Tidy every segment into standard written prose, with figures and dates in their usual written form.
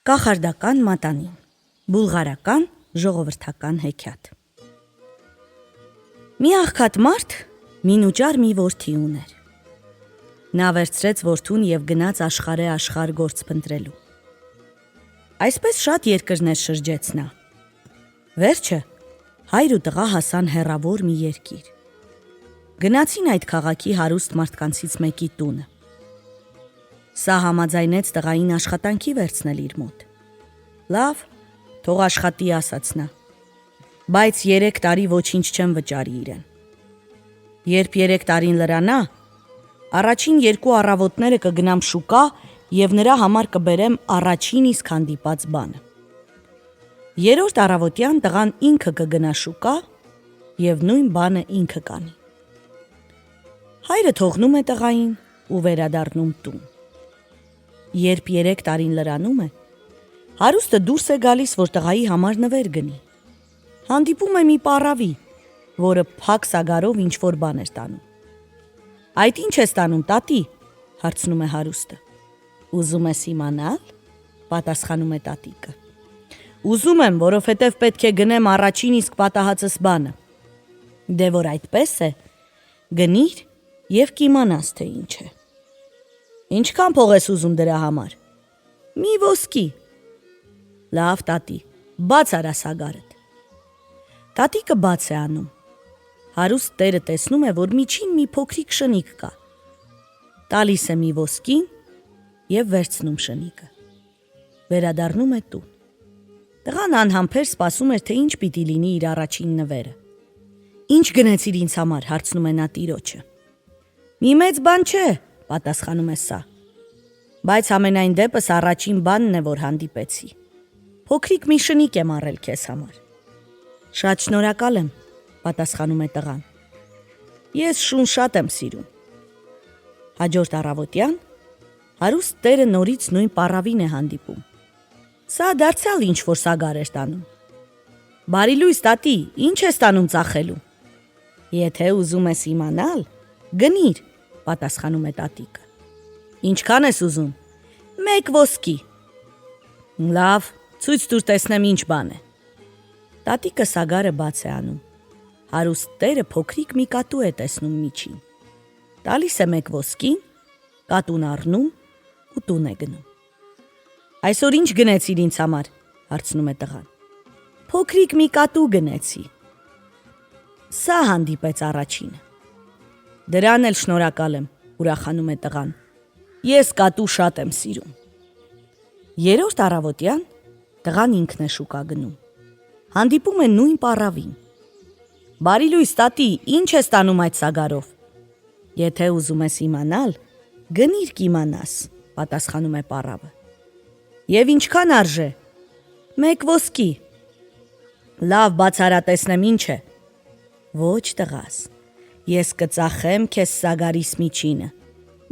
Կախարդական մատանին, բուլղարական ժողովրդական հեքիաթ։ Մի աղքատ մարդ մինուճար մի որդի ուներ։ Նա վերցրեց որդուն և գնաց աշխարհ գործ փնտրելու։ Այսպես շատ երկրներ շրջեց նա։ Վերջը հայր ու տղա հասան հեռավոր մի երկիր։ Գնացին այդ քաղաքի հարուստ մարդկանցից մեկի տունը։ Սա համաձայնեց տղային աշխատանքի վերցնել իր մոտ։ Լավ, թող աշխատի, ասաց նա, բայց 3 տարի ոչինչ չեմ վճարի իրեն։ Երբ 3 տարին լրանա, առաջին 2 առավոտները կգնամ շուկա և նրա համար կբերեմ առաջին իսկ հանդիպած բանը։ 3-րդ առավոտյան տղան ինքը կգնա շուկա և նույն բանը ինքը կանի։ Հայրը թողնում է տղային ու վերադառնում տուն։ Երբ 3 տարին լրանում է, հարուստը դուրս է գալիս, որ տղայի համար նվեր գնի։ Հանդիպում է մի պառավի, որը փակ սագարով ինչ-որ բան էր տանում։ Այդ ինչ ես տանում, տատի, հարցնում է հարուստը։ Ուզում ես իմանալ, պատասխանում է տատիկը։ Ուզում եմ, որովհետև պետք է գնեմ առաջին իսկ պատահածս բանը։ Դե որ այդպես է, գնիր և կիմանաս, թե ինչ է։ Ինչքան փող ես ուզում դրա համար։ Մի ոսկի։ Լավ, տատի, բաց արա սագարդ։ Տատիկը բաց է անում։ Հարուստ տերը տեսնում է, որ միջին մի փոքրիկ շնիկ կա։ Տալիս է մի ոսկին և վերցնում շնիկը։ Վերադառնում է տուն։ Տղան անհամբեր սպասում էր, թե ինչ պիտի լինի իր առաջին նվերը։ Ինչ գնեցիր ինձ համար, հարցնում է նա տիրոջը։ Մի մեծ բան չէ, պատասխանում է սա, բայց ամենայն դեպս առաջին բանն է, որ հանդիպեցի։ Փոքրիկ մի շնիկ եմ առել քեզ համար։ Շատ շնորհակալ եմ, պատասխանում է տղան։ Ես շուն շատ եմ սիրում։ Հաջորդ առավոտյան հարուստ տերը նորից նույն պառավին է հանդիպում։ Սա դարձյալ ինչ-որ սագար էր տանում։ Բարի լույս, տատի, ինչ ես տանում ծախելու։ Եթե ուզում ես իմանալ, գնիր, պատասխանում է տատիկը։ Ինչքան ես ուզում։ 1 ոսկի։ Լավ, ցույց տուր տեսնեմ ինչ բան է։ Տատիկը սագարը բաց է անում։ Հարուստ տերը փոքրիկ մի կատու է տեսնում միջին։ Տալիս է 1 ոսկին, կատուն առնում ու տուն է գնում։ Այսօր ինչ գնեցիր ինձ համար, հարցնում է տղան։ Փոքրիկ մի կատու գնեցի։ Սա հանդիպեց առաջինը։ Դրան էլ շնորհակալ եմ, ուրախանում է տղան։ Ես կատու շատ եմ սիրում։ 3-րդ առավոտյան տղան ինքն է շուկա գնում։ Հանդիպում է նույն պառավին։ Բարի լույս, տատի, ինչ ես տանում այդ սագարով։ Եթե ուզում ես իմանալ, գնիր կիմանաս, պատասխանում է պառավը։ Եվ ինչքան արժե։ 1 ոսկի։ Լավ, բաց արա տեսնեմ ինչ է։ Ոչ, տղաս, ես կծախեմ քեզ սագարիս միջինը,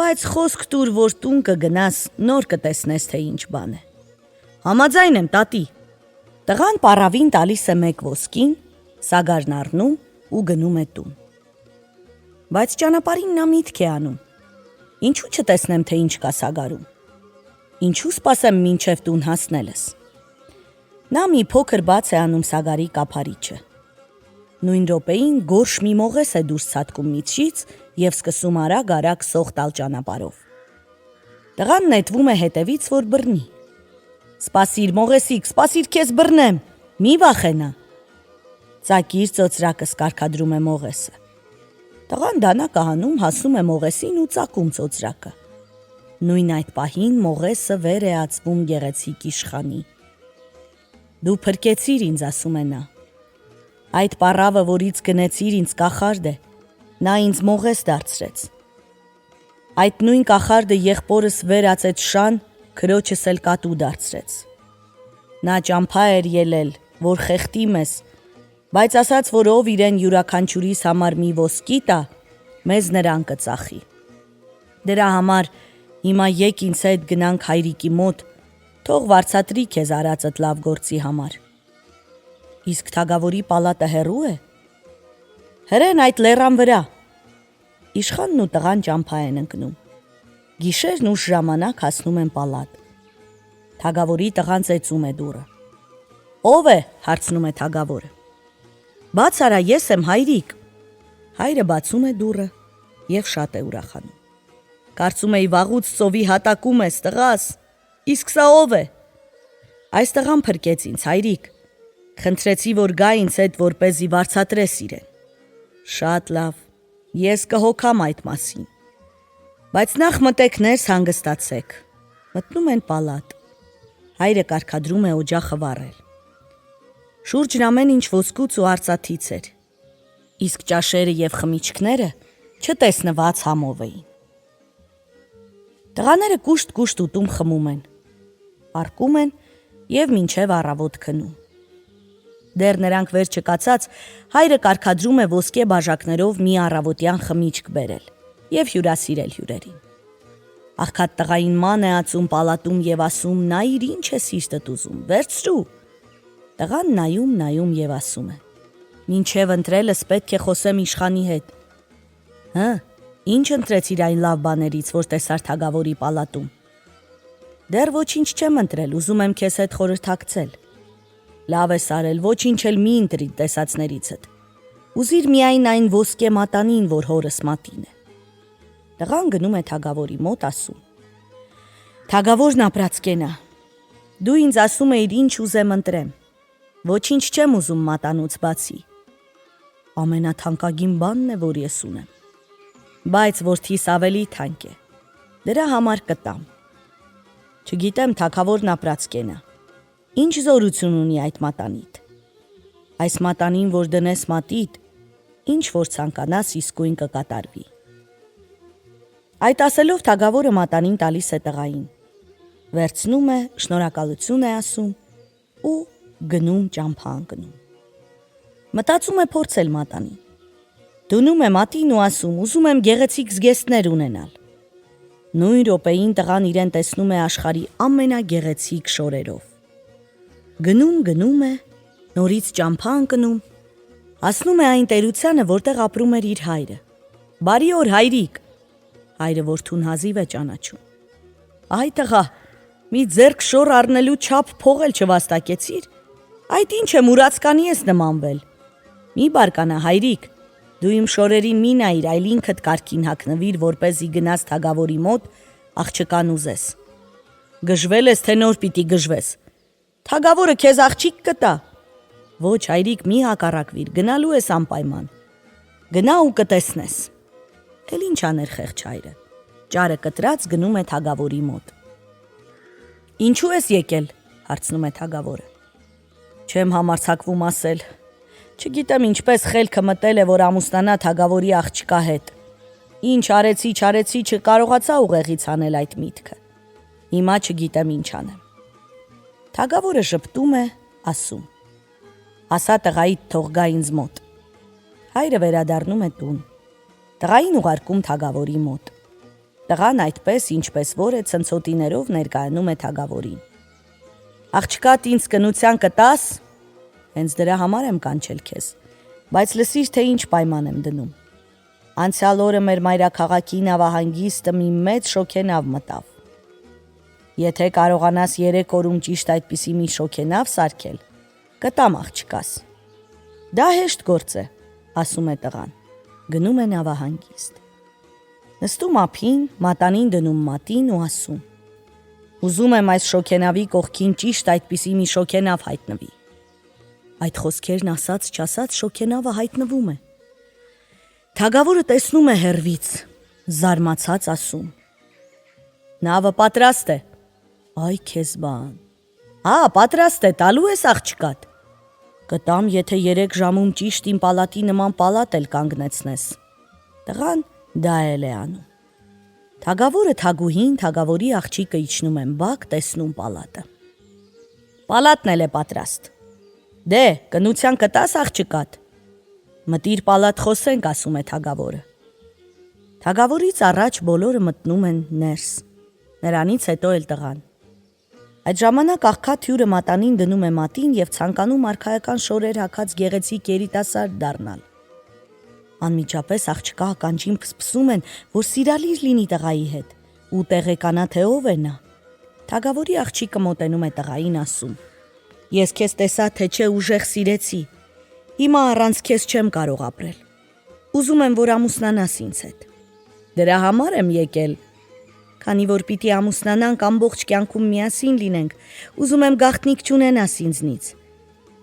բայց խոսք տուր, որ տուն կգնաս, նոր կտեսնես, թե ինչ բան է։ Համաձայն եմ, տատի։ Տղան պառավին տալիս է 1 ոսկին, սագարն առնում ու գնում է տուն։ Բայց ճանապարհին նա միտք է անում։ Ինչու չտեսնեմ, թե ինչ կա սագարում։ Ինչու սպասեմ մինչև տուն հասնելս։ Նա մի փոքր բաց է անում սագարի կափարիչը։ Նույն րոպեին գորշ մի մողես է դուրս ցատկում միջից և սկսում արագ սող տալ ճանապարհով։ Տղան նետվում է հետևից, որ բռնի։ Սպասիր, մողեսիկ, սպասիր, քեզ բռնեմ, մի վախենա։ Ծակիր ծոծրակս, կարգադրում է մողեսը։ Տղան դանակը հանում, հասում է մողեսին ու ծակում ծոծրակը։ Նույն այդ պահին մողեսը վեր է ածվում գեղեցիկ իշխանի։ Դու փրկեցիր ինձ, ասում է նա։ Այդ պառավը, որից գնեցիր, ինձ կախարդ է, նա ինձ մողես դարձրեց։ Այդ նույն կախարդը եղբորս վեր ածեց շան, քրոջս էլ կատու դարձրեց։ Նա ճամփա էր ելել, որ խեղդի մեզ, բայց ասաց, որ ով իրեն յուրաքանչյուրիս համար մի ոսկի տա, մեզ նրան կծախի։ Դրա համար հիմա եկ ինձ հետ գնանք հայրիկի մոտ, թող վարձատրի քեզ արածդ լավ գործի համար։ Իսկ թագավորի պալատը հեռու է։ Հրեն այդ լեռան վրա։ Իշխանն ու տղան ճամփա են ընկնում։ Գիշերն ուշ ժամանակ հասնում են պալատ։ Թագավորի տղան ծեծում է դուռը։ Ո՞վ է, հարցնում է թագավորը։ Բաց արա, ես եմ, հայրիկ։ Հայրը բացում է դուռը եւ շատ է ուրախանում։ Կարծում էի վաղուց ծովի հատակում ես, տղաս, իսկ սա ով է։ Այս տղան փրկեց ինձ, հայրիկ, խնդրեցի, որ գա ինձ հետ, որպեսզի վարձատրես իրեն։ Շատ լավ, ես կհոգամ այդ մասին։ Բայց նախ մտեք ներս հանգստացեք։ Մտնում են պալատ։ Հայրը կարգադրում է օջախը վառել։ Շուրջն ամեն ինչ ոսկուց ու արծաթից էր, իսկ ճաշերը եւ խմիչքները չտեսնված համով էին։ Տղաները կուշտ ուտում խմում են, արկում են եւ մինչեւ առավոտ քնում։ Դեռ նրանք վեր չկացած, հայրը կարգադրում է ոսկե բաժակներով մի առավոտյան խմիչք բերել եւ հյուրասիրել հյուրերին։ Աղքատ տղային ման է ածում պալատում եւ ասում. նայիր, ինչ է սիրտդ ուզում, վերցրու։ Տղան նայում եւ ասում է. մինչեւ ընտրելս պետք է խոսեմ իշխանի հետ։ Ինչ ընտրեցիր այն լավ բաներից, որ տեսար թագավորի պալատում։ Դեռ ոչինչ չեմ ընտրել, ուզում եմ քեզ հետ խորհրդակցել։ Լավ ես արել, ոչինչ էլ մի ընտրի տեսածներիցդ։ Ուզիր միայն այն ոսկե մատանին, որ հորս մատին է։ Տղան գնում է թագավորի մոտ, ասում. Թագավորն ապրած կենա, դու ինձ ասում էիր ինչ ուզեմ ընտրեմ, ոչինչ չեմ ուզում մատանուց բացի, ամենաթանկագին բանն է, որ ես ունեմ, բայց որդիս ավելի թանկ է, դրա համար կտամ, չգիտեմ թագավորն ապրած կենա, ինչ զորություն ունի այդ մատանիդ, այս մատանին, որ դնես մատիդ, ինչ որ ցանկանաս իսկույն կկատարվի։ Այդ ասելով թագավորը մատանին տալիս է տղային, վերցնում է, շնորհակալություն է ասում ու գնում ճամփա ընկնում։ Մտածում է փորձել մատանին։ Դնում է մատին ու ասում, ուզում եմ գեղեցիկ զգեստներ ունենալ։ Նույն րոպեին տղան իրեն տեսնում է աշխարհի ամենագեղեցիկ շորերով։ Գնում է, նորից ճամփա ընկնում, հասնում է այն տերությանը, որտեղ ապրում էր իր հայրը։ Բարի օր, հայրիկ։ Հայրը որդուն հազիվ է ճանաչում։ Այ տղա, մի ձեռք շոր առնելու չափ փող էլ չվաստակեցիր։ Այդ ինչ է, մուրացկանի ես նմանվել։ Մի բարկանա, հայրիկ, դու իմ շորերին մի նայիր, այլ ինքդ կարգին հագնվիր, որպեսզի գնաս թագավորի մոտ, աղջկան ուզես։ Գժվել ես, թե նոր պիտի գժվես։ Թագավորը քեզ աղջիկ կտա։ Ոչ, հայրիկ, մի հակառակվիր, գնալու ես անպայման։ Գնա ու կտեսնես։ Էլ ինչ աներ խեղճ հայրը։ Ճարը կտրած գնում է թագավորի մոտ։ Ինչու ես եկել, հարցնում է թագավորը։ Չեմ համարձակվում ասել։ Չգիտեմ ինչպես խելքը մտել է, որ ամուսնանա թագավորի աղջկա հետ։ Ինչ արեցի, չկարողացա ուղեղից անել այդ միտքը։ Հիմա չգիտեմ ինչ անեմ։ Թագավորը ժպտում է, ասում. ասա տղայիդ թող գա ինձ մոտ։ Հայրը վերադառնում է տուն։ Տղային ուղարկում թագավորի մոտ։ Տղան այդպես, ինչպես որ է, ցնցոտիներով ներկայանում է թագավորին։ Աղջկատ ինձ կնության կտաս, հենց դրա համար եմ կանչել քեզ, բայց լսիր, թե ինչ պայման եմ դնում։ Անցյալ օրը մեր մայրաքաղաքի նավահանգիստը մի մեծ շոգենավ մտավ։ Եթե կարողանաս 3 օրում ճիշտ այդպիսի մի շոգենավ սարքել, կտամ աղջկաս։ Դա հեշտ գործ է, ասում է տղան։ Գնում է նավահանգիստ։ Նստում ափին, մատանին դնում մատին ու ասում. ուզում եմ այս շոգենավի կողքին ճիշտ այդպիսի մի շոգենավ հայտնվի։ Այդ խոսքերն ասած չասած շոգենավը հայտնվում է։ Թագավորը տեսնում է հեռվից, զարմացած ասում. նավը պատրաստ է։ Այ քեզ բան։ Պատրաստ է, տալու ես աղջկատ։ Կտամ, եթե 3 ժամում ճիշտ իմ պալատի նման պալատ էլ կանգնեցնես։ Տղան դա էլ է անում։ Թագավորը թագուհին, թագավորի աղջիկը իջնում են բակ, տեսնում պալատը։ Պալատն էլ է պատրաստ։ Դե, կնության կտաս աղջկատ։ Մտիր պալատ խոսենք, ասում է թագավորը։ Թագավորից առաջ բոլորը մտնում են ներս, նրանից հետո էլ տղան։ Այդ ժամանակ աղքատ հյուրը մատանին դնում է մատին և ցանկանում արքայական շորեր հագած գեղեցիկ երիտասարդ դառնալ։ Անմիջապես աղջկա ականջին փսփսում են, որ սիրալիր լինի տղայի հետ, ու տեղեկանա, թե ով է նա։ Թագավորի աղջիկը մոտենում է տղային, ասում. Ես քեզ տեսա, թե չէ ուժեղ սիրեցի, հիմա առանց քեզ չեմ կարող ապրել, ուզում եմ, որ ամուսնանաս ինձ հետ, դրա համար եմ եկել, քանի որ պիտի ամուսնանանք ամբողջ կյանքում միասին լինենք, ուզում եմ գաղտնիք չունենաս ինձնից,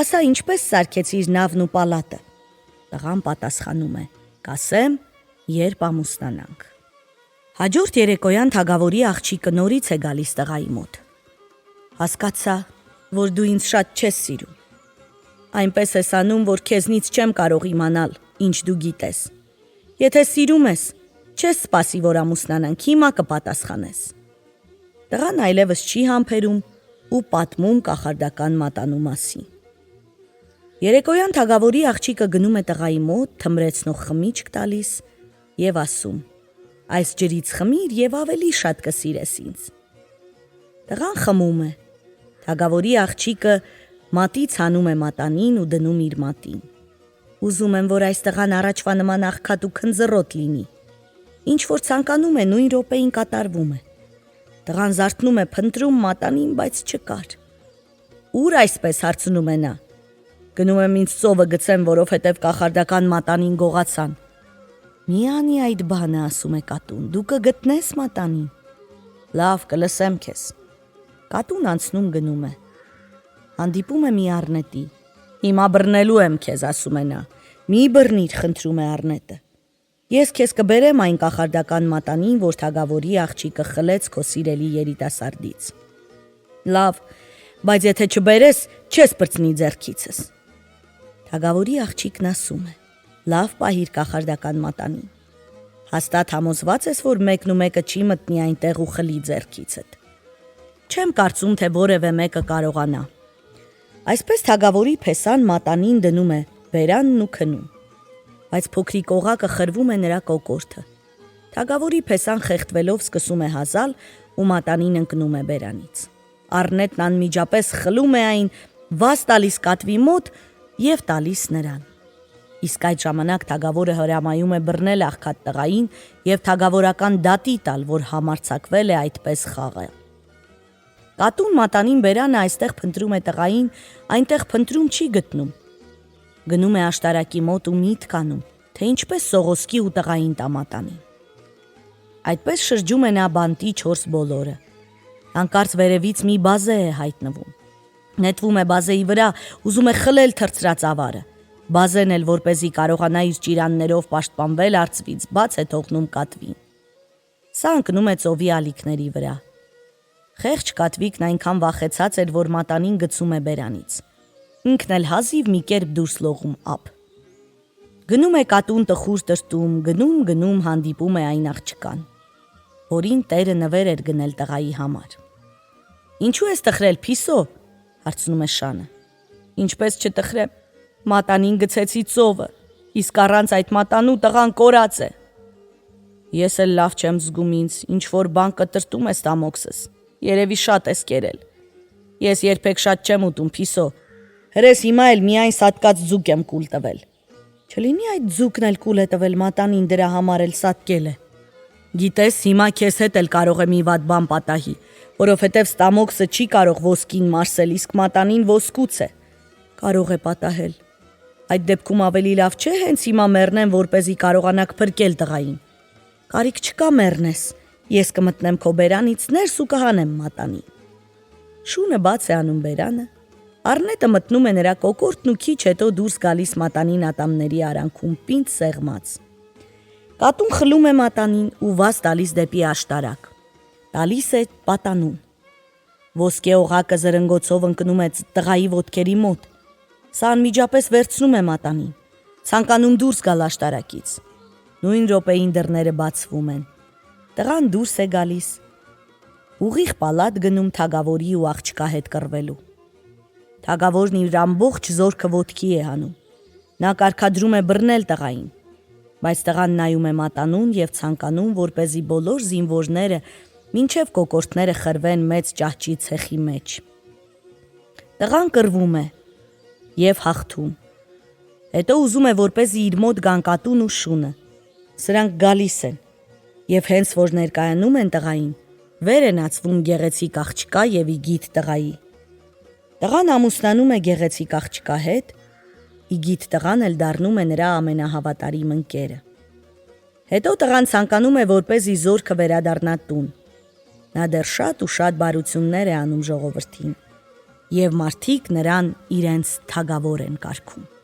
ասա ինչպես սարքեցիր նավն ու պալատը, տղան պատասխանում է, կասեմ, երբ ամուսնանանք։ Հաջորդ երեկոյան թագավորի աղջիկը նորից է գալիս տղայի մոտ։ Հասկացա, որ դու ինձ շատ չես սիրում։ Այնպես ես անում, որ քեզնից չեմ կարող իմանալ, ինչ դու գիտես։ Եթե սիրում ես, չես սպասի, որ ամուսնանանք, հիմա կպատասխանես։ Տղան այլևս չի համբերում ու պատմում կախարդական մատանու մասին։ Երեկոյան թագավորի աղջիկը գնում է տղայի մոտ, թմրեցնող խմիչք տալիս եւ ասում. Այս ջրից խմիր եւ ավելի շատ կսիրես ինձ։ Տղան խմում է։ Թագավորի աղջիկը մատից հանում է մատանին ու դնում իր մատին։ Ուզում եմ, որ այս տղան առաջվա նման աղքատ ու քնձռոտ լինի։ Ինչ որ ցանկանում է, նույն րոպեին կատարվում է։ Տղան զարթնում է, փնտրում մատանին, բայց չկար։ Ուր այսպես հարցնում է նա։ Գնում եմ ինձ ծովը գցեմ, որովհետև կախարդական մատանին գողացան։ Մի անի այդ բանը, ասում է կատուն, դու կգտնես մատանին։ Լավ, կլսեմ քեզ։ Կատուն անցնում գնում է։ Հանդիպում է մի առնետի։ Հիմա բռնելու եմ քեզ, ասում է նա։ Մի բռնիր, խնդրում է առնետը։ Ես քեզ կբերեմ այն կախարդական մատանին, որ թագավորի աղջիկը խլեց քո սիրելի երիտասարդից։ Լավ, բայց եթե չբերես, չես բրցնի ձեռքիցս։ Թագավորի աղջիկն ասում է. Լավ պահիր կախարդական մատանին։ Հաստատ համոզված ես, որ մեկն ու մեկը չի մտնի այնտեղ ու խլի ձեռքիցդ։ Չեմ կարծում, թե որևէ մեկը կարողանա։ Այսպես թագավորի փեսան մատանին դնում է բերանն ու քնում։ Բայց փոքրիկ օղակը խրվում է նրա կոկորդը։ Թագավորի փեսան խեղդվելով սկսում է հազալ ու մատանին ընկնում է բերանից։ Առնետն անմիջապես խլում է այն, վազ տալիս կատվի մոտ եւ տալիս նրան։ Իսկ այդ ժամանակ թագավորը հրամայում է բռնել աղքատ տղային եւ թագավորական դատի տալ, որ համարձակվել է այդպես խաղը։ Կատուն մատանին բերանը այստեղ փնտրում է տղային, այնտեղ փնտրում չի գտնում։ Գնում է աշտարակի մոտ ու միտք անում, թե ինչպես սողոսկի ու տղային տա մատանին։ Այդպես շրջում է նա բանտի 4 բոլորը։ Հանկարծ վերևից մի բազե է հայտնվում։ Նետվում է բազեի վրա, ուզում է խլել թռցրած ավարը։ Բազեն էլ, որպեսզի կարողանա իր ճիրաններով պաշտպանվել արծվից, բաց է թողնում կատվին։ Սա ընկնում է ծովի ալիքների վրա։ Խեղճ կատվիկն այնքան վախեցած էր, որ մատանին գցում է բերանից։ Ինքն էլ հազիվ մի կերպ դուրս լողում ափ։ Գնում է կատուն տխուր տրտում, գնում հանդիպում է այն աղջկան, որին տերը նվեր էր գնել տղայի համար։ Ինչու ես տխրել, փիսո, հարցնում է շանը։ Ինչպես չտխրեմ, մատանին գցեցի ծովը, իսկ առանց այդ մատանու տղան կորած է։ Ես էլ լավ չեմ զգում ինձ, ինչ որ բան կտրտում է ստամոքսս, երևի շատ ես կերել։ Ես երբեք շատ չեմ ուտում, փիսո, հրես հիմա էլ միայն սատկած ձուկ եմ կուլ տվել։ Չլինի այդ ձուկն էլ կուլ է տվել մատանին, դրա համար էլ սատկել է։ Գիտես, հիմա քեզ հետ էլ կարող է մի վատ բան պատահի, որովհետև ստամոքսը չի կարող ոսկին մարսել, իսկ մատանին ոսկուց է։ Կարող է պատահել։ Այդ դեպքում ավելի լավ չէ հենց հիմա մեռնեմ, որպեսզի կարողանաք փրկել տղային։ Կարիք չկա մեռնես, ես կմտնեմ քո բերանից ներս ու կհանեմ մատանին։ Շունը բաց է անում բերանը, առնետը մտնում է նրա կոկորդն ու քիչ հետո դուրս գալիս մատանին ատամների արանքում պինդ սեղմած։ Կատուն խլում է մատանին ու վազ տալիս դեպի աշտարակ։ Տալիս է պատանուն։ Ոսկե օղակը զրնգոցով ընկնում է տղայի ոտքերի մոտ։ Սա անմիջապես վերցնում է մատանին, ցանկանում դուրս գալ աշտարակից։ Նույն րոպեին դռները բացվում են։ Տղան դուրս է գալիս։ Ուղիղ պալատ գնում թագավորի ու աղջկա հետ կռվելու։ Թագավորն իր ամբողջ զորքը ոտքի է հանում։ Նա կարգադրում է բռնել տղային, բայց տղան նայում է մատանուն եւ ցանկանում, որպեսզի բոլոր զինվորները մինչև կոկորդները խրվեն մեծ ճահճի ցեխի մեջ։ Տղան կռվում է եւ հաղթում։ Հետո ուզում է, որպեսզի իր մոտ գան կատուն ու շունը։ Սրանք գալիս են եւ հենց որ ներկայանում են տղային, Վեր են ածվում գեղեցիկ աղջկա եւ իգիթ տղայի։ Տղան ամուսնանում է գեղեցիկ աղջկա հետ, իգիթ տղան էլ դառնում է նրա ամենահավատարիմ ընկերը։ Հետո տղան ցանկանում է, որպեսզի զորքը վերադառնա տուն։ Նա դեռ շատ ու շատ բարություններ է անում ժողովրդին, եւ մարդիկ նրան իրենց թագավոր են կարգում։